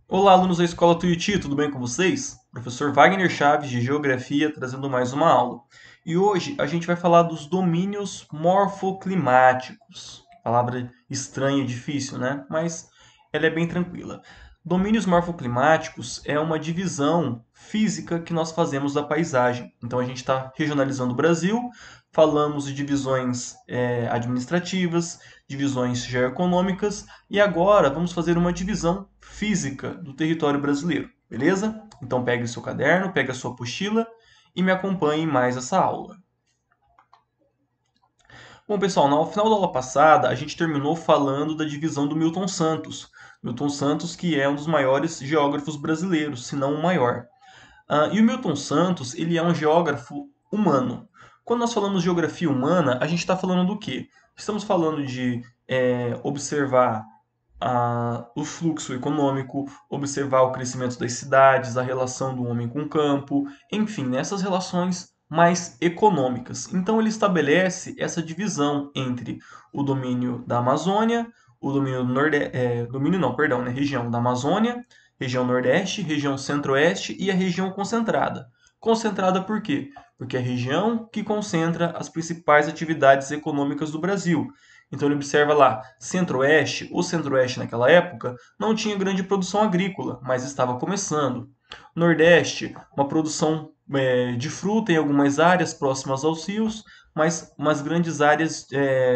Olá, alunos da Escola Tuiuti, tudo bem com vocês? Professor Wagner Chaves, de Geografia, trazendo mais uma aula. E hoje a gente vai falar dos domínios morfoclimáticos. Palavra estranha e difícil, né? Mas ela é bem tranquila. Domínios morfoclimáticos é uma divisão física que nós fazemos da paisagem. Então a gente está regionalizando o Brasil, falamos de divisões administrativas, divisões geoeconômicas, e agora vamos fazer uma divisão física do território brasileiro, beleza? Então pegue o seu caderno, pegue a sua apostila e me acompanhe em mais essa aula. Bom, pessoal, no final da aula passada, a gente terminou falando da divisão do Milton Santos. Milton Santos, que é um dos maiores geógrafos brasileiros, se não o maior. E o Milton Santos, ele é um geógrafo humano. Quando nós falamos de geografia humana, a gente está falando do quê? Estamos falando de observar o fluxo econômico, observar o crescimento das cidades, a relação do homem com o campo, enfim, nessas relações mais econômicas. Então ele estabelece essa divisão entre o domínio da Amazônia, o domínio do domínio não, perdão, né, região da Amazônia, região Nordeste, região Centro-Oeste e a região concentrada. Concentrada por quê? Porque é a região que concentra as principais atividades econômicas do Brasil. Então ele observa lá, Centro-Oeste, o Centro-Oeste naquela época não tinha grande produção agrícola, mas estava começando. Nordeste, uma produção de fruta em algumas áreas próximas aos rios, mas umas grandes áreas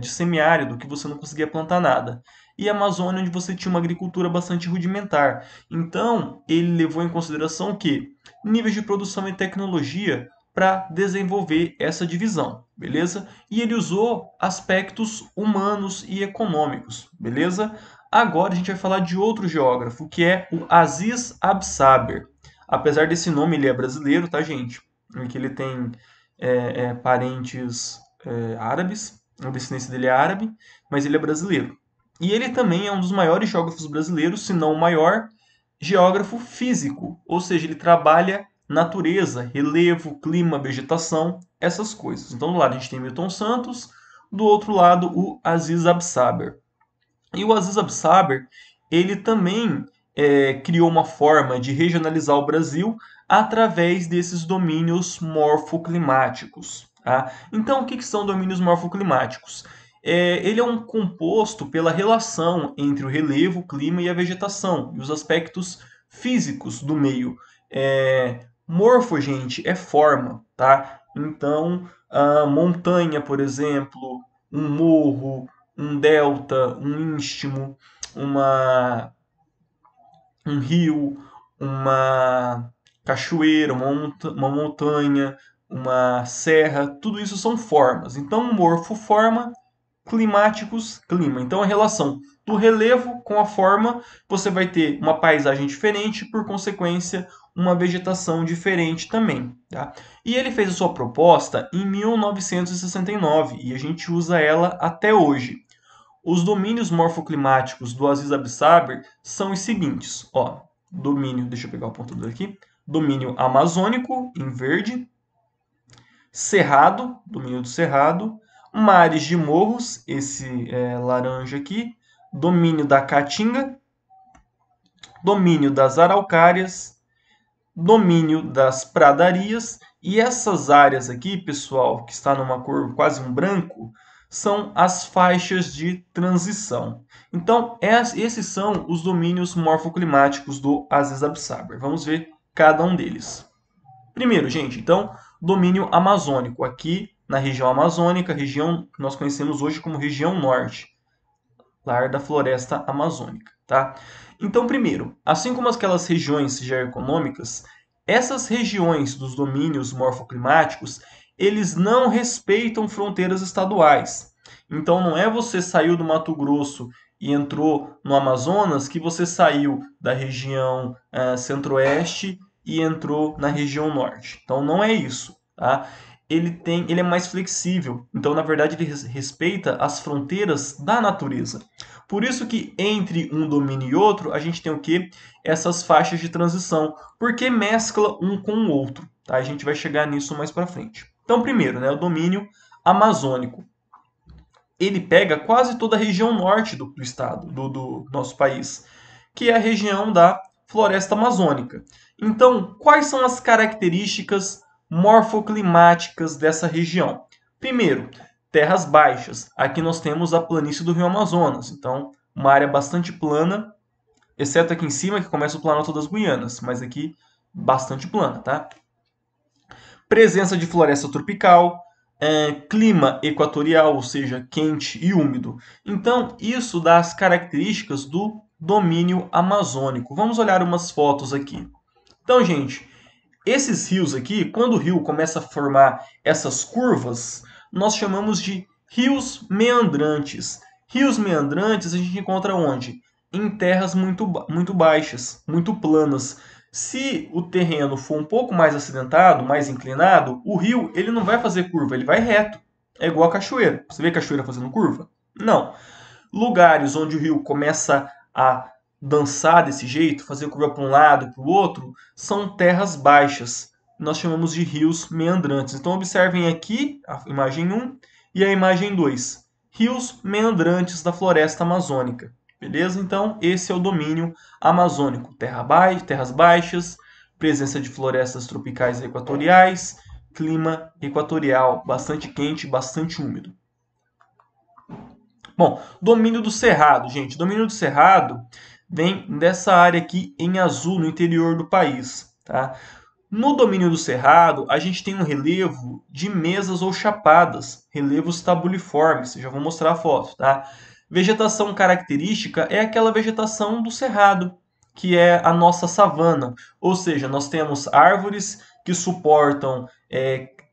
de semiárido que você não conseguia plantar nada. E a Amazônia, onde você tinha uma agricultura bastante rudimentar. Então, ele levou em consideração que níveis de produção e tecnologia para desenvolver essa divisão, beleza? E ele usou aspectos humanos e econômicos, beleza? Agora a gente vai falar de outro geógrafo, que é o Aziz Absaber. Apesar desse nome, ele é brasileiro, tá, gente? Porque ele tem parentes árabes, a descendência dele é árabe, mas ele é brasileiro. E ele também é um dos maiores geógrafos brasileiros, se não o maior geógrafo físico, ou seja, ele trabalha natureza, relevo, clima, vegetação, essas coisas. Então, do lado a gente tem Milton Santos, do outro lado o Aziz Absaber. E o Aziz Absaber, ele também criou uma forma de regionalizar o Brasil através desses domínios morfoclimáticos. Tá? Então, o que são domínios morfoclimáticos? Ele é um composto pela relação entre o relevo, o clima e a vegetação, e os aspectos físicos do meio. Morfo, gente, é forma, tá? Então, a montanha, por exemplo, um morro, um delta, um istmo, uma, um rio, uma cachoeira, uma montanha, uma serra, tudo isso são formas. Então, morfo, forma, climáticos, clima. Então, a relação do relevo com a forma, você vai ter uma paisagem diferente, por consequência, uma vegetação diferente também. Tá? E ele fez a sua proposta em 1969 e a gente usa ela até hoje. Os domínios morfoclimáticos do Aziz Absaber são os seguintes. Ó, domínio, deixa eu pegar o pontuador aqui. Domínio amazônico, em verde. Cerrado, domínio do cerrado. Mares de morros, esse laranja aqui. Domínio da caatinga. Domínio das araucárias. Domínio das pradarias. E essas áreas aqui, pessoal, que está numa cor quase um branco, são as faixas de transição. Então, esses são os domínios morfoclimáticos do Aziz Absaber. Vamos ver cada um deles. Primeiro, gente, então, domínio amazônico. Aqui na região amazônica, região que nós conhecemos hoje como região norte, lar da floresta amazônica, tá? Então, primeiro, assim como aquelas regiões geoeconômicas, essas regiões dos domínios morfoclimáticos, eles não respeitam fronteiras estaduais. Então, não é você saiu do Mato Grosso e entrou no Amazonas que você saiu da região centro-oeste e entrou na região norte. Então, não é isso, tá? Ele é mais flexível. Então, na verdade, ele respeita as fronteiras da natureza. Por isso que entre um domínio e outro, a gente tem o quê? Essas faixas de transição, porque mescla um com o outro. Tá? A gente vai chegar nisso mais para frente. Então, primeiro, né, o domínio amazônico. Ele pega quase toda a região norte do estado, do nosso país, que é a região da floresta amazônica. Então, quais são as características morfoclimáticas dessa região? Primeiro, terras baixas. Aqui nós temos a planície do Rio Amazonas, então uma área bastante plana, exceto aqui em cima que começa o Planalto das Guianas, mas aqui bastante plana, tá? Presença de floresta tropical, clima equatorial, ou seja, quente e úmido. Então, isso dá as características do domínio amazônico. Vamos olhar umas fotos aqui. Então, gente, esses rios aqui, quando o rio começa a formar essas curvas, nós chamamos de rios meandrantes. Rios meandrantes a gente encontra onde? Em terras muito baixas, muito planas. Se o terreno for um pouco mais acidentado, mais inclinado, o rio ele não vai fazer curva, ele vai reto. É igual a cachoeira. Você vê a cachoeira fazendo curva? Não. Lugares onde o rio começa a dançar desse jeito, fazer curva para um lado e para o outro, são terras baixas. Nós chamamos de rios meandrantes. Então, observem aqui a imagem 1 e a imagem 2. Rios meandrantes da floresta amazônica. Beleza? Então, esse é o domínio amazônico. Terras baixas, presença de florestas tropicais e equatoriais, clima equatorial, bastante quente, bastante úmido. Bom, domínio do cerrado, gente. Domínio do cerrado vem dessa área aqui em azul, no interior do país. Tá? No domínio do cerrado, a gente tem um relevo de mesas ou chapadas, relevos tabuliformes. Já vou mostrar a foto. Tá? Vegetação característica é aquela vegetação do cerrado, que é a nossa savana. Ou seja, nós temos árvores que suportam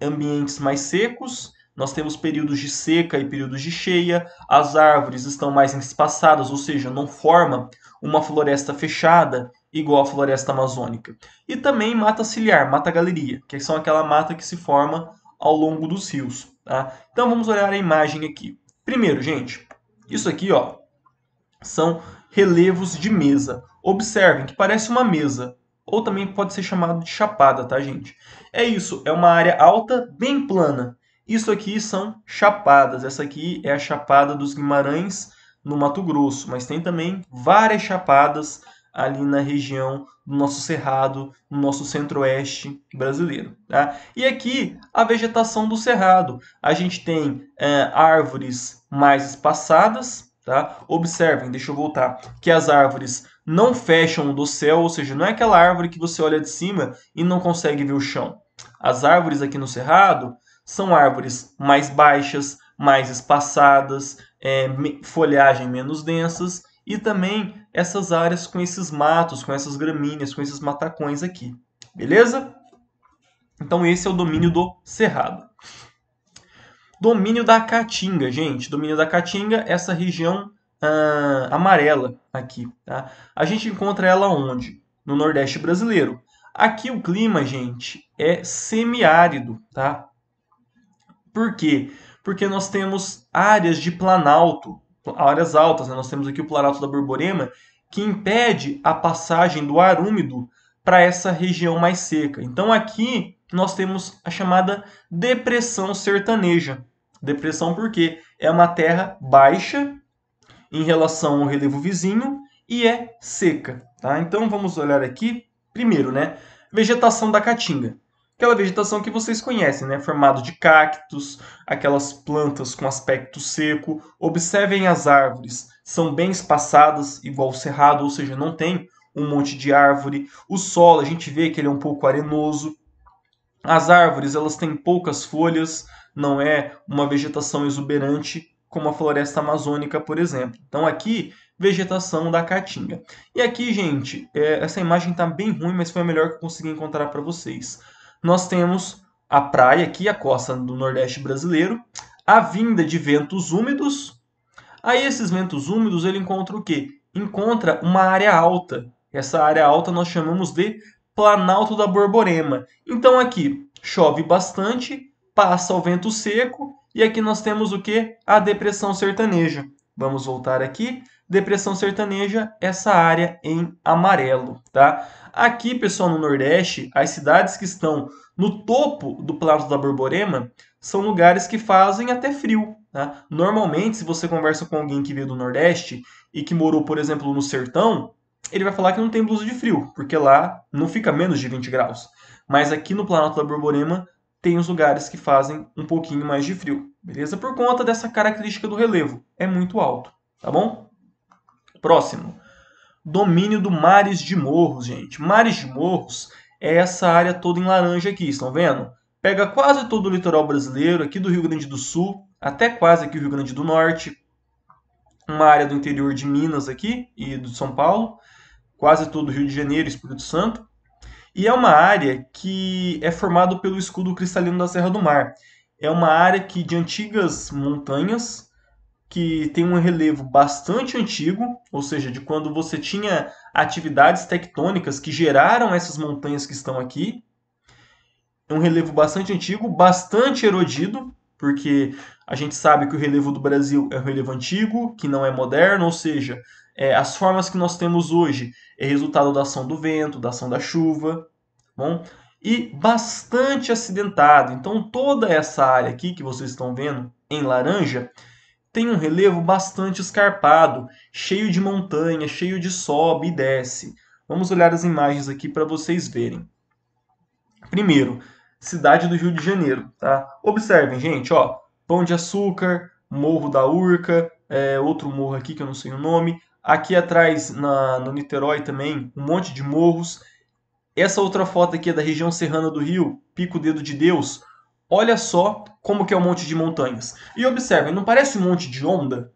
ambientes mais secos, nós temos períodos de seca e períodos de cheia, as árvores estão mais espaçadas, ou seja, não forma uma floresta fechada igual a floresta amazônica. E também mata ciliar, mata galeria, que são aquela mata que se forma ao longo dos rios. Tá? Então vamos olhar a imagem aqui. Primeiro, gente, isso aqui ó, são relevos de mesa. Observem que parece uma mesa, ou também pode ser chamado de chapada, tá, gente? É isso, é uma área alta, bem plana. Isso aqui são chapadas. Essa aqui é a Chapada dos Guimarães, no Mato Grosso, mas tem também várias chapadas ali na região do nosso cerrado, no nosso centro-oeste brasileiro. Tá? E aqui a vegetação do cerrado. A gente tem árvores mais espaçadas. Tá? Observem, deixa eu voltar, que as árvores não fecham o dossel, ou seja, não é aquela árvore que você olha de cima e não consegue ver o chão. As árvores aqui no cerrado são árvores mais baixas, mais espaçadas, folhagem menos densas e também essas áreas com esses matos, com essas gramíneas, com esses matacões aqui. Beleza? Então esse é o domínio do cerrado. Domínio da Caatinga, gente. Domínio da Caatinga, essa região amarela aqui. Tá? A gente encontra ela onde? No Nordeste brasileiro. Aqui o clima, gente, é semiárido, tá? Por quê? Porque nós temos áreas de planalto, áreas altas, né? Nós temos aqui o Planalto da Borborema, que impede a passagem do ar úmido para essa região mais seca. Então aqui nós temos a chamada depressão sertaneja. Depressão porque é uma terra baixa em relação ao relevo vizinho e é seca. Tá? Então vamos olhar aqui, primeiro, né? Vegetação da Caatinga. Aquela vegetação que vocês conhecem, né? Formado de cactos, aquelas plantas com aspecto seco. Observem as árvores, são bem espaçadas, igual o cerrado, ou seja, não tem um monte de árvore. O solo, a gente vê que ele é um pouco arenoso. As árvores, elas têm poucas folhas, não é uma vegetação exuberante como a floresta amazônica, por exemplo. Então aqui, vegetação da Caatinga. E aqui, gente, essa imagem está bem ruim, mas foi a melhor que eu consegui encontrar para vocês. Nós temos a praia aqui, a costa do Nordeste brasileiro, a vinda de ventos úmidos. Aí esses ventos úmidos, ele encontra o quê? Encontra uma área alta. Essa área alta nós chamamos de Planalto da Borborema. Então aqui chove bastante, passa o vento seco e aqui nós temos o que? A depressão sertaneja. Vamos voltar aqui. Depressão sertaneja, essa área em amarelo, tá? Aqui, pessoal, no Nordeste, as cidades que estão no topo do Planalto da Borborema são lugares que fazem até frio, tá? Normalmente, se você conversa com alguém que veio do Nordeste e que morou, por exemplo, no sertão, ele vai falar que não tem blusa de frio, porque lá não fica menos de 20 graus. Mas aqui no Planalto da Borborema tem os lugares que fazem um pouquinho mais de frio, beleza? Por conta dessa característica do relevo, é muito alto, tá bom? Próximo, domínio do Mares de Morros, gente. Mares de Morros é essa área toda em laranja aqui, estão vendo? Pega quase todo o litoral brasileiro, aqui do Rio Grande do Sul, até quase aqui o Rio Grande do Norte, uma área do interior de Minas aqui e do São Paulo, quase todo o Rio de Janeiro e Espírito Santo. E é uma área que é formada pelo escudo cristalino da Serra do Mar. É uma área que de antigas montanhas, que tem um relevo bastante antigo, ou seja, de quando você tinha atividades tectônicas que geraram essas montanhas que estão aqui. É um relevo bastante antigo, bastante erodido, porque a gente sabe que o relevo do Brasil é um relevo antigo, que não é moderno, ou seja, as formas que nós temos hoje é resultado da ação do vento, da ação da chuva, bom? E bastante acidentado. Então toda essa área aqui que vocês estão vendo em laranja tem um relevo bastante escarpado, cheio de montanha, cheio de sobe e desce. Vamos olhar as imagens aqui para vocês verem. Primeiro, cidade do Rio de Janeiro, tá? Observem, gente, ó, Pão de Açúcar, Morro da Urca, outro morro aqui que eu não sei o nome. Aqui atrás, no Niterói também, um monte de morros. Essa outra foto aqui é da região serrana do Rio, Pico Dedo de Deus. Olha só como que é um monte de montanhas. E observem, não parece um monte de onda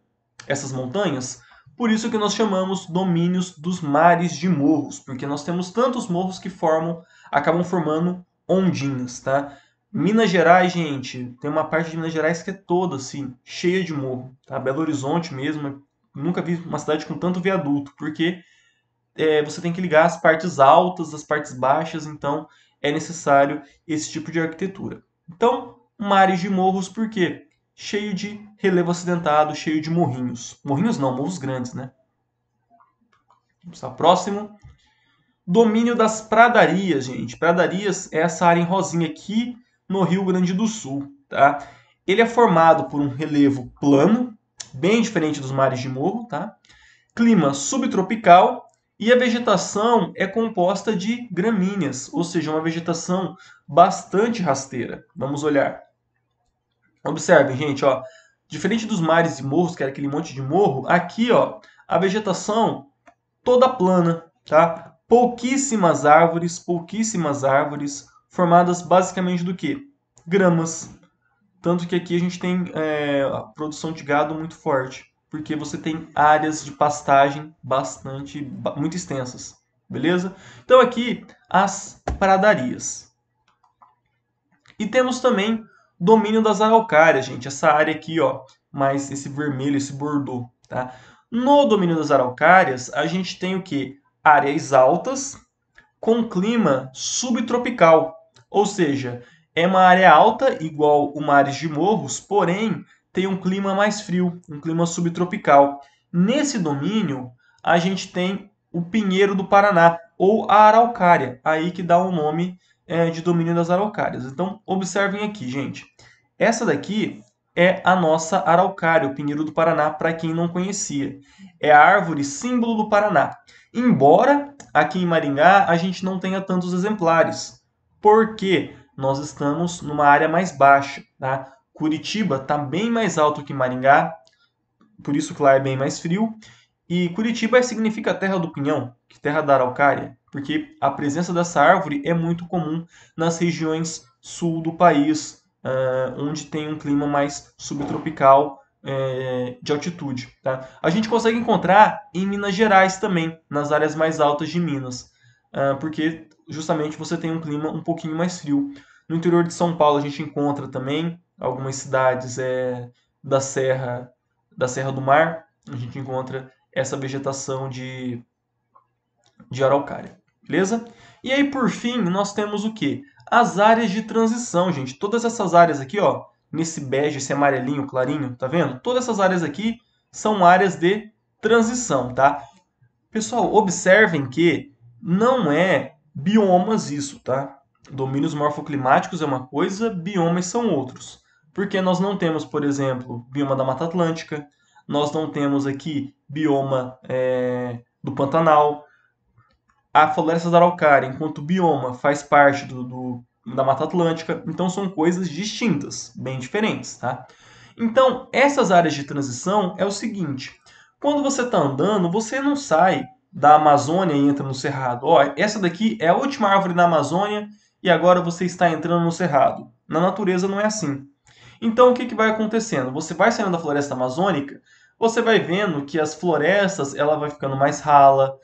essas montanhas? Por isso que nós chamamos domínios dos mares de morros, porque nós temos tantos morros que acabam formando ondinhas, tá? Minas Gerais, gente, tem uma parte de Minas Gerais que é toda assim, cheia de morro, tá? Belo Horizonte mesmo, nunca vi uma cidade com tanto viaduto, porque você tem que ligar as partes altas, as partes baixas, então é necessário esse tipo de arquitetura. Então, mares de morros, por quê? Cheio de relevo acidentado, cheio de morrinhos. Morrinhos não, morros grandes, né? Vamos para o próximo. Domínio das pradarias, gente. Pradarias é essa área em rosinha aqui no Rio Grande do Sul, tá? Ele é formado por um relevo plano, bem diferente dos mares de morro, tá? Clima subtropical e a vegetação é composta de gramíneas, ou seja, uma vegetação bastante rasteira. Vamos olhar. Observem, gente, ó, diferente dos mares e morros, que era aquele monte de morro, aqui, ó, a vegetação toda plana, tá? Pouquíssimas árvores, formadas basicamente do que? Gramas. Tanto que aqui a gente tem a produção de gado muito forte, porque você tem áreas de pastagem muito extensas, beleza? Então aqui as pradarias. E temos também domínio das araucárias, gente. Essa área aqui, ó, mais esse vermelho, esse bordô, tá? No domínio das araucárias, a gente tem o que? Áreas altas com clima subtropical, ou seja, é uma área alta, igual o mares de morros, porém tem um clima mais frio, um clima subtropical. Nesse domínio, a gente tem o pinheiro do Paraná, ou a araucária, aí que dá o nome de domínio das araucárias. Então, observem aqui, gente. Essa daqui é a nossa araucária, o pinheiro do Paraná, para quem não conhecia. É a árvore símbolo do Paraná. Embora aqui em Maringá a gente não tenha tantos exemplares, porque nós estamos numa área mais baixa, tá? Curitiba está bem mais alto que Maringá, por isso que lá é bem mais frio. E Curitiba significa terra do pinhão, terra da araucária, porque a presença dessa árvore é muito comum nas regiões sul do país, onde tem um clima mais subtropical, de altitude. Tá? A gente consegue encontrar em Minas Gerais também, nas áreas mais altas de Minas, porque justamente você tem um clima um pouquinho mais frio. No interior de São Paulo a gente encontra também algumas cidades da Serra do Mar, a gente encontra essa vegetação de araucária, beleza? E aí, por fim, nós temos o quê? As áreas de transição, gente. Todas essas áreas aqui, ó, nesse bege, esse amarelinho clarinho, tá vendo? Todas essas áreas aqui são áreas de transição, tá? Pessoal, observem que não é biomas isso, tá? Domínios morfoclimáticos é uma coisa, biomas são outros. Porque nós não temos, por exemplo, bioma da Mata Atlântica, nós não temos aqui bioma do Pantanal, a floresta da araucária, enquanto bioma, faz parte da Mata Atlântica. Então, são coisas distintas, bem diferentes, tá? Então, essas áreas de transição é o seguinte: quando você está andando, você não sai da Amazônia e entra no Cerrado. Ó, essa daqui é a última árvore da Amazônia e agora você está entrando no Cerrado. Na natureza não é assim. Então, o que, que vai acontecendo? Você vai saindo da floresta amazônica, você vai vendo que as florestas ela vai ficando mais rala,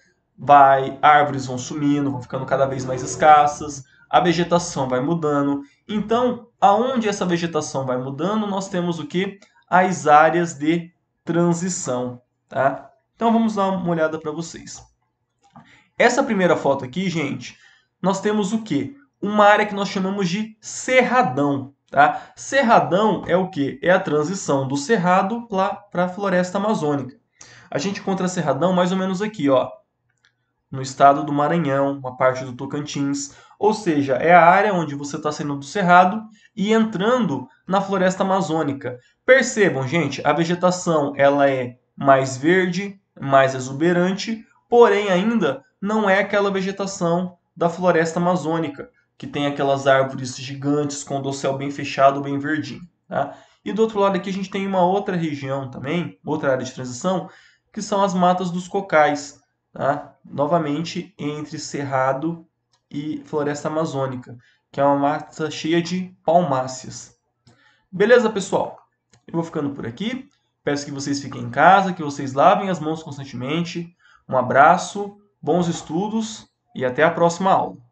árvores vão sumindo, vão ficando cada vez mais escassas, a vegetação vai mudando. Então, aonde essa vegetação vai mudando, nós temos o que? As áreas de transição, tá? Então, vamos dar uma olhada para vocês. Essa primeira foto aqui, gente, nós temos o quê? Uma área que nós chamamos de cerradão. Tá? Cerradão é o quê? É a transição do cerrado para a floresta amazônica. A gente encontra cerradão mais ou menos aqui, ó, no estado do Maranhão, uma parte do Tocantins. Ou seja, é a área onde você está saindo do cerrado e entrando na floresta amazônica. Percebam, gente, a vegetação ela é mais verde, mais exuberante, porém ainda não é aquela vegetação da floresta amazônica, que tem aquelas árvores gigantes com o dossel bem fechado, bem verdinho. Tá? E do outro lado aqui a gente tem uma outra região também, outra área de transição, que são as matas dos cocais. Tá? Novamente entre Cerrado e Floresta Amazônica, que é uma mata cheia de palmáceas. Beleza, pessoal? Eu vou ficando por aqui. Peço que vocês fiquem em casa, que vocês lavem as mãos constantemente. Um abraço, bons estudos e até a próxima aula.